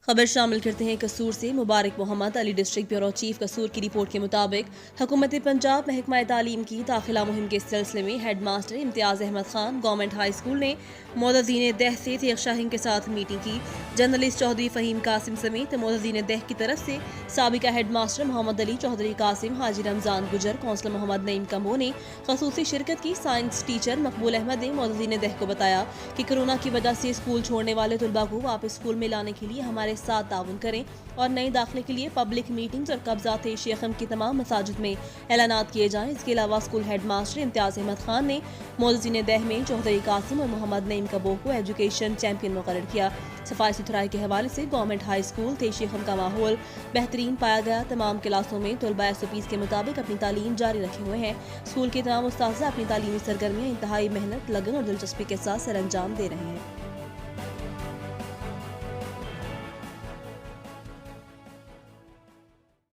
खबर शामिल करते हैं कसूर से। Mubarak Mohammad Ali district bureau chief Kasur की रिपोर्ट के मुताबिक हुकूमत पंजाब महकमा तालीम की दाखिला मुहिम के सिलसिले में head master Imtiaz Ahmed Khan government high school ने मोअज़्ज़ीन दह से तैयब शाहीन के साथ मीटिंग की। जर्नलिस्ट चौधरी फ़हीम कासिम समेत मोअज़्ज़ीन दह की तरफ से साबिका हेड मास्टर मोहम्मद अली, चौधरी कासिम, हाजी रमज़ान गुजर, कौंसलर मोहम्मद नईम कम्बो ने खसूसी शिरकत की। साइंस टीचर मकबूल अहमद ने मोअज़्ज़ीन दह को बताया कि कोरोना की वजह से स्कूल छोड़ने वाले तलबा को वापस स्कूल में लाने के लिए हमारे साथ ताउन करें और नए दाखिले के लिए पब्लिक मीटिंग्स और कब्जात शेखम की तमाम मसाजिद में ऐलानात किए जाएं। इसके अलावा school head master Imtiaz Ahmed Khan ने मोअज़्ज़ीन दह में चौधरी कासिम और मोहम्मद नईम कबो को एजुकेशन चैंपियन मुकर्रर किया। सफाई सुथराई के हवाले से गवर्नमेंट हाई स्कूल शेखम का माहौल बेहतरीन पाया गया। तमाम क्लासों में तलबा SOPs के मुताबिक अपनी तालीम जारी रखे हुए हैं। स्कूल के तमाम उस्ताज़ अपनी तालीमी सरगर्मियाँ इंतहाई मेहनत, लगन और दिलचस्पी के साथ सर अंजाम दे रहे हैं।